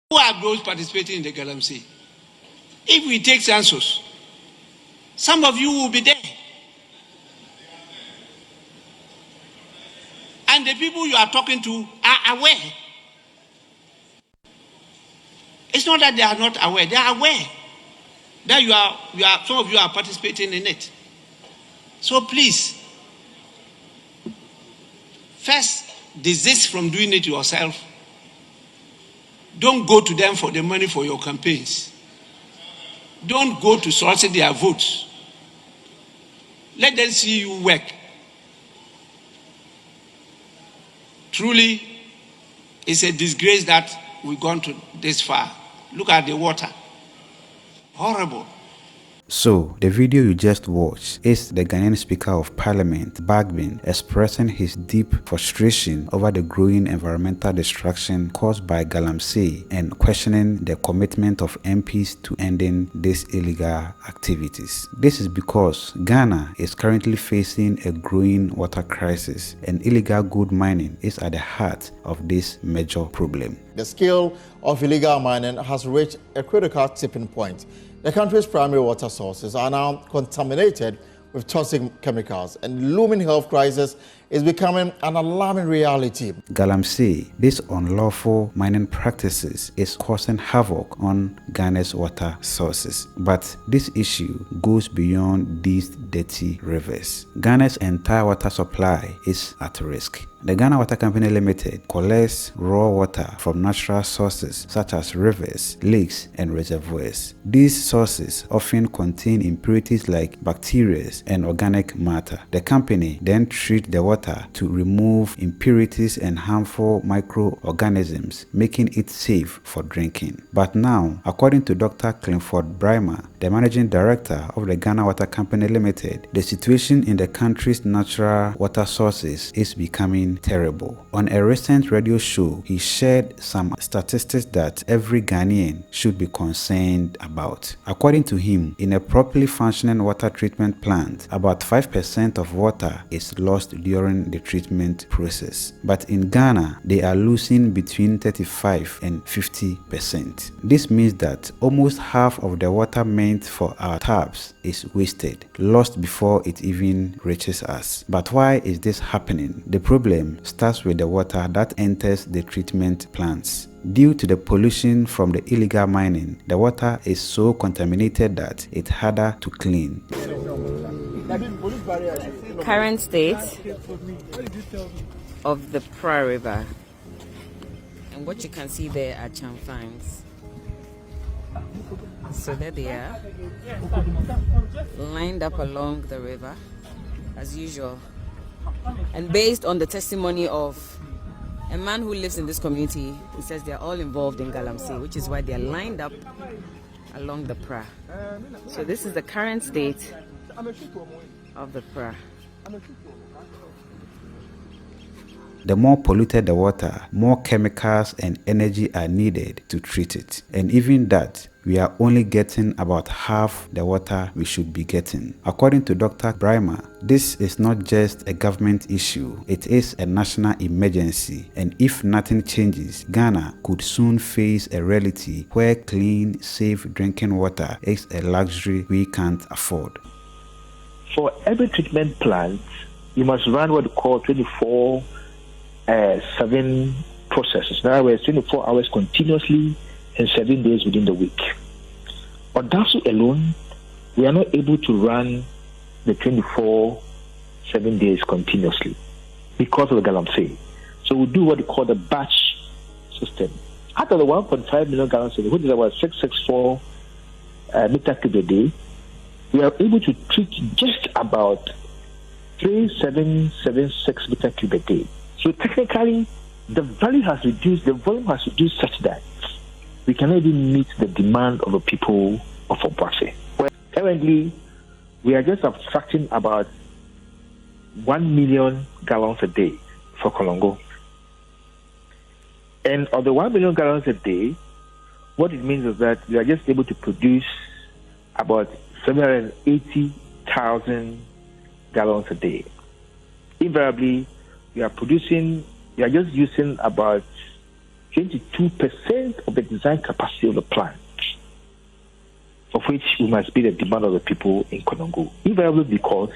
Who are those participating in the Galamsey? If we take census, some of you will be there. And the people you are talking to are aware. It's not that they are not aware, they are aware that some of you are participating in it. So please, first desist from doing it yourself. Don't go to them for the money for your campaigns. Don't go to solicit their votes. Let them see you work. Truly, it's a disgrace that we've gone to this far. Look at the water. Horrible. So, the video you just watched is the Ghanaian Speaker of Parliament, Bagbin, expressing his deep frustration over the growing environmental destruction caused by Galamsey and questioning the commitment of MPs to ending these illegal activities. This is because Ghana is currently facing a growing water crisis, and illegal gold mining is at the heart of this major problem. The scale of illegal mining has reached a critical tipping point. The country's primary water sources are now contaminated with toxic chemicals, and looming health crisis is becoming an alarming reality. Galamsey, these unlawful mining practices is causing havoc on Ghana's water sources. But this issue goes beyond these dirty rivers. Ghana's entire water supply is at risk. The Ghana Water Company Limited collects raw water from natural sources such as rivers, lakes, and reservoirs. These sources often contain impurities like bacteria and organic matter. The company then treats the water to remove impurities and harmful microorganisms, making it safe for drinking. But now, according to Dr. Clifford Brymer, the managing director of the Ghana Water Company Limited, the situation in the country's natural water sources is becoming terrible. On a recent radio show, he shared some statistics that every Ghanaian should be concerned about. According to him, in a properly functioning water treatment plant, about 5% of water is lost during the treatment process. But in Ghana, they are losing between 35 and 50%. This means that almost half of the water meant for our taps is wasted, lost before it even reaches us. But why is this happening? The problem starts with the water that enters the treatment plants. Due to the pollution from the illegal mining, the water is so contaminated that it's harder to clean. Current state of the Pra River, and what you can see there are chamfines. So there they are, lined up along the river as usual. And based on the testimony of a man who lives in this community, he says they're all involved in Galamsey, which is why they're lined up along the Pra. So this is the current state of the Pra. The more polluted the water, more chemicals and energy are needed to treat it. And even that, we are only getting about half the water we should be getting. According to Dr. Brymer, this is not just a government issue, it is a national emergency. And if nothing changes, Ghana could soon face a reality where clean, safe drinking water is a luxury we can't afford. For every treatment plant, you must run what we call 24/7 processes. In other words, 24 hours continuously and 7 days within the week. But that's alone, we are not able to run the 24/7 days continuously because of the Galamsey. So we do what we call the batch system. Out of the 1.5 million gallons, which is about 664 meter cube a day, we are able to treat just about 3776 meter cube a day. So technically, the volume has reduced such that we cannot even meet the demand of the people of Obuasi. Well, currently, we are just abstracting about 1 million gallons a day for Kolongo. And of the 1 million gallons a day, what it means is that we are just able to produce about 780,000 gallons a day. Invariably, we are just using about 22% of the design capacity of the plant, of which we must be the demand of the people in Konongo. Invariably because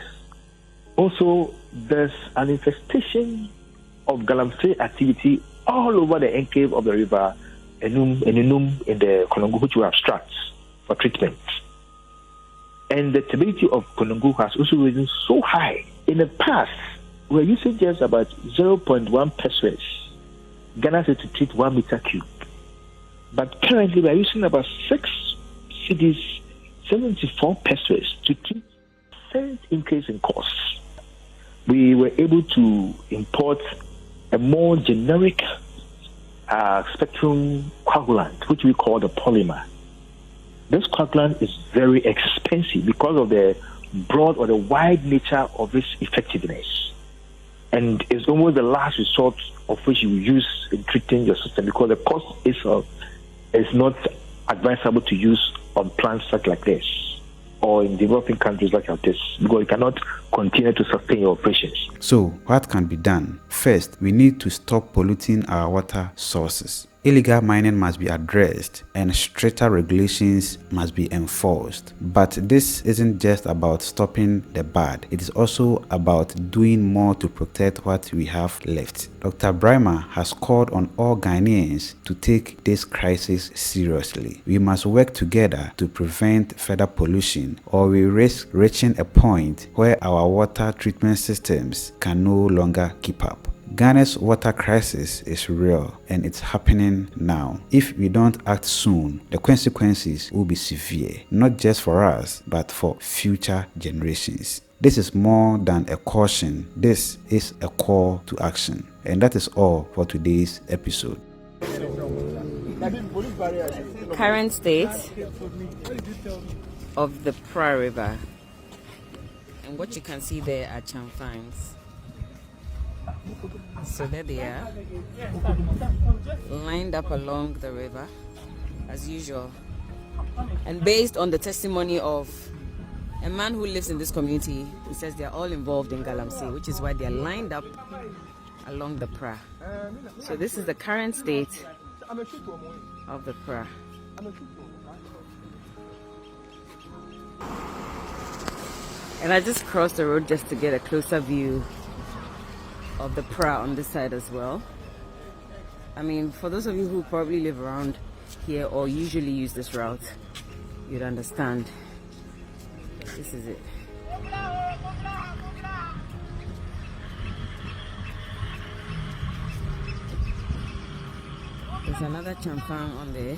also there's an infestation of Galamsey activity all over the enclave of the river Enum in the Konongo, which we abstract for treatment. And the turbidity of Konongo has also risen so high. In the past, we were using just about 0.1 pesos Ghana said to treat 1 meter cube. But currently, we are using about 6 cedis, 74 pesos to treat cent increase in costs. We were able to import a more generic spectrum coagulant, which we call the polymer. This coagulant is very expensive because of the broad or the wide nature of its effectiveness. And it's almost the last resort of which you use in treating your system because the cost is not advisable to use on plants such like this or in developing countries like this because you cannot continue to sustain your operations. So, what can be done? First, we need to stop polluting our water sources. Illegal mining must be addressed and stricter regulations must be enforced. But this isn't just about stopping the bad, it is also about doing more to protect what we have left. Dr. Brima has called on all Ghanaians to take this crisis seriously. We must work together to prevent further pollution or we risk reaching a point where our water treatment systems can no longer keep up. Ghana's water crisis is real and it's happening now. If we don't act soon, the consequences will be severe, not just for us, but for future generations. This is more than a caution, this is a call to action. And that is all for today's episode. Current state of the Pra River. And what you can see there are chamfines. So there they are, lined up along the river, as usual. And based on the testimony of a man who lives in this community, he says they're all involved in Galamsey, which is why they're lined up along the Pra. So this is the current state of the Pra. And I just crossed the road just to get a closer view of the Pra on this side as well. I mean, for those of you who probably live around here or usually use this route, you'd understand. This is it. There's another champagne on there.